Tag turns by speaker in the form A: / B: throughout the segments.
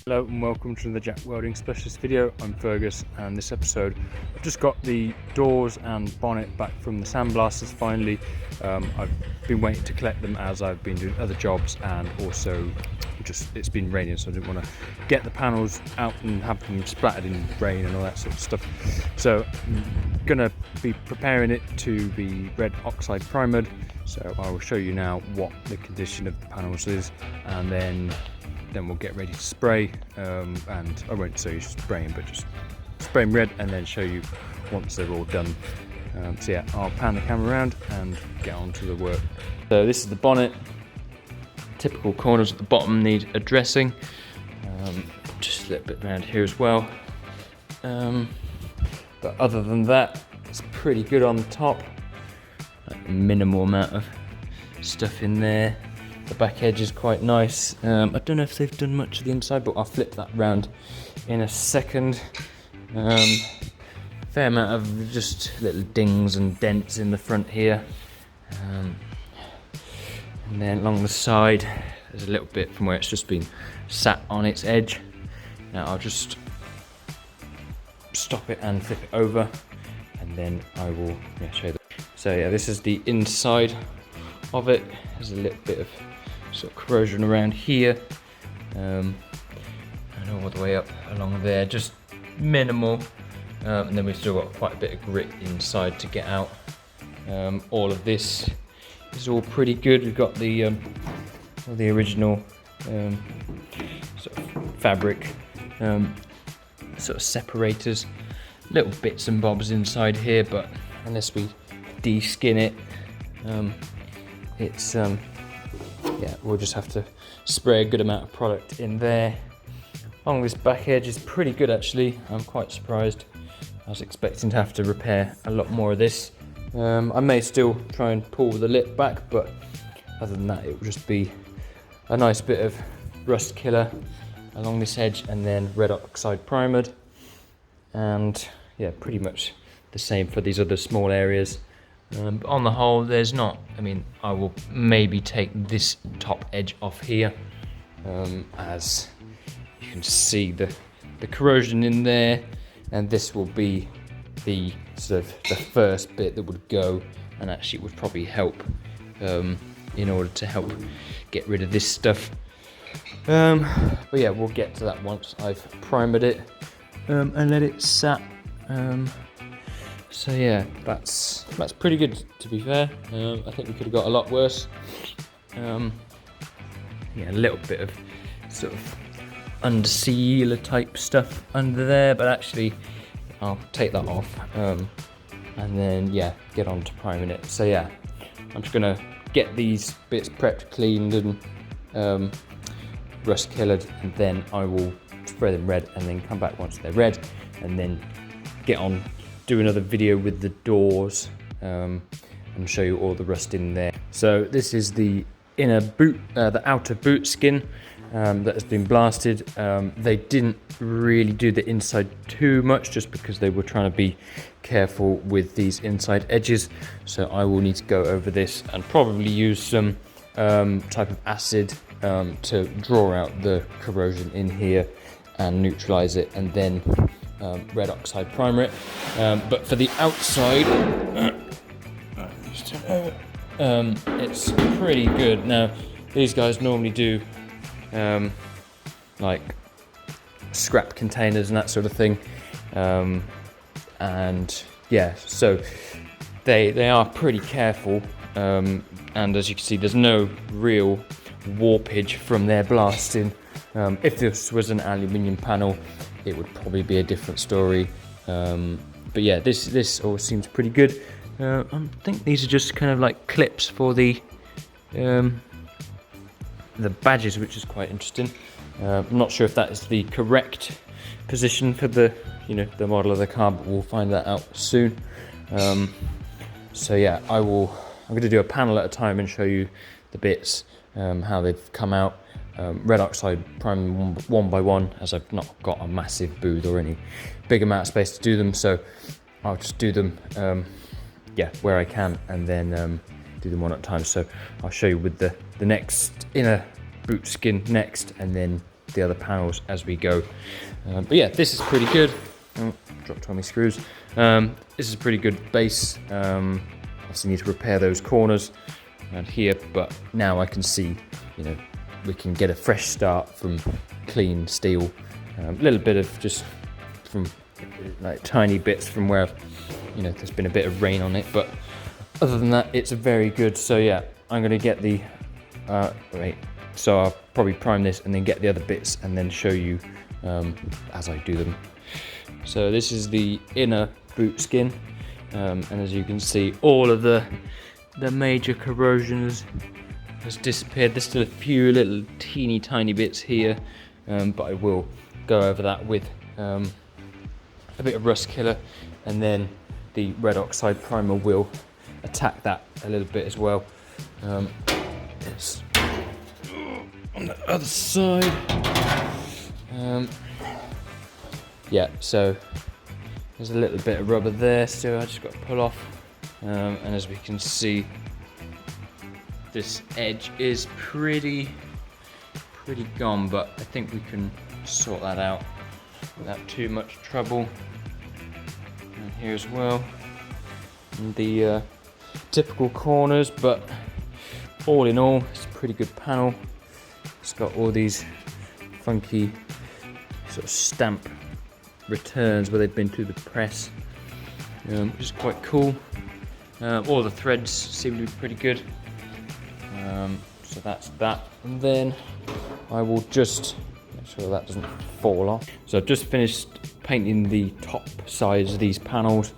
A: Hello and welcome to the Jack Welding Specialist video. I'm Fergus, and this episode I've just got the doors and bonnet back from the sandblasters finally. I've been waiting to collect them as I've been doing other jobs, and also just it's been raining, so I didn't want to get the panels out and have them splattered in rain and all that sort of stuff. So I'm gonna be preparing it to be red oxide primered, so I will show you now what the condition of the panels is, and then we'll get ready to spray, and I won't show you spraying, but just spray them red and then show you once they're all done. So yeah, I'll pan the camera around and get on to the work. So this is the bonnet. Typical corners at the bottom need addressing, just a little bit around here as well, but other than that it's pretty good on the top. Like a minimal amount of stuff in there. The back edge is quite nice. I don't know if they've done much of the inside, but I'll flip that round in a second. Fair amount of just little dings and dents in the front here. And then along the side, there's a little bit from where it's just been sat on its edge. Now I'll just stop it and flip it over, and then I will show you. So yeah, this is the inside of it. There's a little bit of sort of corrosion around here, and all the way up along there, just minimal, and then we've still got quite a bit of grit inside to get out. All of this is all pretty good. We've got the original sort of fabric sort of separators, little bits and bobs inside here, but unless we de-skin it, it's yeah, we'll just have to spray a good amount of product in there. Along this back edge is pretty good actually. I'm quite surprised. I was expecting to have to repair a lot more of this. I may still try and pull the lip back, but other than that, it will just be a nice bit of rust killer along this edge, and then red oxide primered, and yeah, pretty much the same for these other small areas. But on the whole, there's not, I mean, I will maybe take this top edge off here, as you can see the corrosion in there, and this will be the sort of the first bit that would go, and actually would probably help in order to help get rid of this stuff. But yeah, we'll get to that once I've primered it and let it sat. So yeah, that's pretty good, to be fair. I think we could have got a lot worse. Yeah, a little bit of sort of under sealer type stuff under there, but actually I'll take that off, and then yeah, get on to priming it. So yeah, I'm just gonna get these bits prepped, cleaned, and rust killered, and then I will spray them red, and then come back once they're red, and then get on, do another video with the doors, and show you all the rust in there. So this is the inner boot, the outer boot skin that has been blasted. They didn't really do the inside too much, just because they were trying to be careful with these inside edges. So I will need to go over this and probably use some type of acid to draw out the corrosion in here and neutralize it, and then red oxide primer it. But for the outside, it's pretty good. Now these guys normally do like scrap containers and that sort of thing, and yeah, so they are pretty careful, and as you can see, there's no real warpage from their blasting. If this was an aluminium panel, it would probably be a different story, but yeah, this all seems pretty good. I think these are just kind of like clips for the badges, which is quite interesting. I'm not sure if that is the correct position for the the model of the car, but we'll find that out soon. So yeah, I'm going to do a panel at a time and show you the bits, how they've come out. Red oxide prime one by one, as I've not got a massive booth or any big amount of space to do them, so I'll just do them yeah, where I can, and then do them one at a time. So I'll show you with the next inner boot skin next, and then the other panels as we go. But yeah, this is pretty good. Oh, dropped all my screws. This is a pretty good base. Obviously need to repair those corners around here, but now I can see, you know, we can get a fresh start from clean steel. A little bit of just from like tiny bits from where, you know, there's been a bit of rain on it, but other than that, it's very good. So yeah, I'm gonna get the, so I'll probably prime this and then get the other bits and then show you as I do them. So this is the inner boot skin, and as you can see, all of the major corrosion has disappeared. There's still a few little teeny tiny bits here, but I will go over that with a bit of rust killer, and then the red oxide primer will attack that a little bit as well. It's on the other side. Yeah, so there's a little bit of rubber there still I just got to pull off, and as we can see, this edge is pretty gone, but I think we can sort that out without too much trouble. And here as well, and the typical corners, but all in all, it's a pretty good panel. It's got all these funky sort of stamp returns where they've been through the press, which is quite cool. All the threads seem to be pretty good. So that's that, and then I will just make sure that doesn't fall off. So I've just finished painting the top sides of these panels.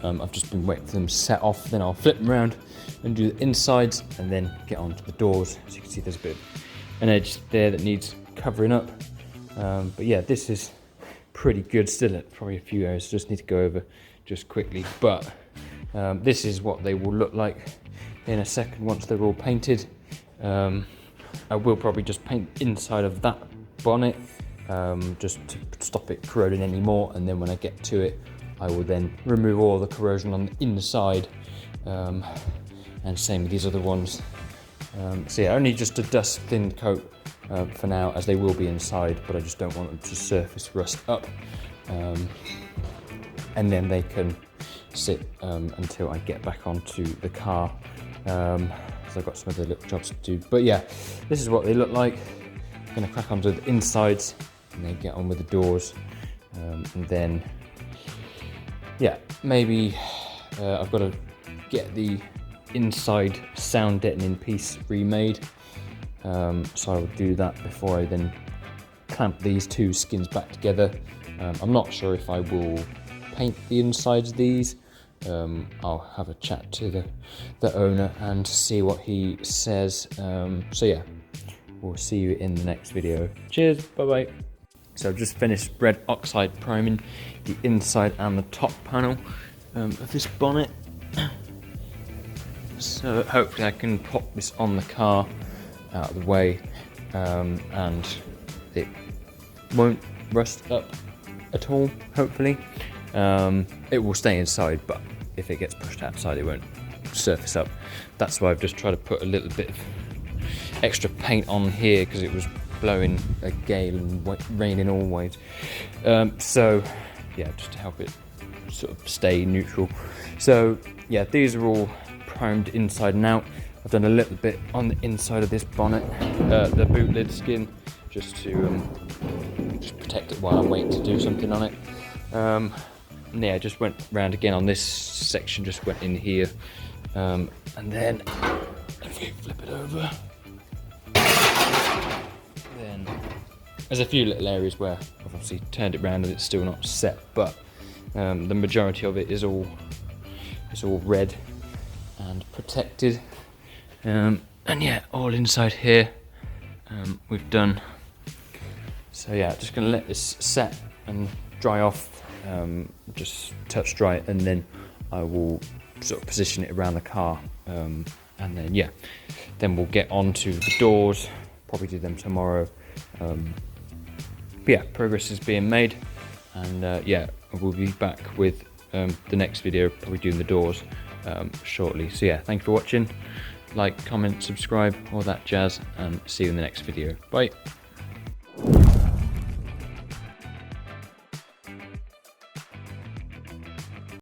A: I've just been waiting for them to set off, then I'll flip them around and do the insides and then get onto the doors. As you can see, there's a bit of an edge there that needs covering up. But yeah, this is pretty good. Still probably a few areas just need to go over just quickly, but this is what they will look like in a second once they're all painted. I will probably just paint inside of that bonnet just to stop it corroding anymore, and then when I get to it I will then remove all the corrosion on the inside, and same with these other ones. So yeah, only just a dust thin coat for now, as they will be inside, but I just don't want them to surface rust up, and then they can sit until I get back onto the car. So I've got some other little jobs to do, but yeah, this is what they look like. I'm gonna crack onto the insides and then get on with the doors, and then yeah, maybe I've got to get the inside sound deadening piece remade, so I will do that before I then clamp these two skins back together. I'm not sure if I will paint the insides of these. I'll have a chat to the owner and see what he says. So yeah, we'll see you in the next video. Cheers, bye bye. So I've just finished red oxide priming the inside and the top panel of this bonnet. So hopefully I can pop this on the car out of the way, and it won't rust up at all, hopefully. It will stay inside, but if it gets pushed outside it won't surface up. That's why I've just tried to put a little bit of extra paint on here, because it was blowing a gale and raining always. So yeah, just to help it sort of stay neutral. So yeah, these are all primed inside and out. I've done a little bit on the inside of this bonnet, the boot lid skin, just to just protect it while I'm waiting to do something on it. And yeah, I just went round again on this section, just went in here, and then if we flip it over, then there's a few little areas where I've obviously turned it round and it's still not set, but the majority of it is all red and protected. And yeah, all inside here we've done. So yeah, just gonna let this set and dry off, just touch dry it, and then I will sort of position it around the car, and then yeah, then we'll get onto the doors, probably do them tomorrow. But yeah, progress is being made, and yeah, we'll be back with the next video, probably doing the doors shortly. So yeah, thank you for watching. Like, comment, subscribe, all that jazz, and see you in the next video. Bye.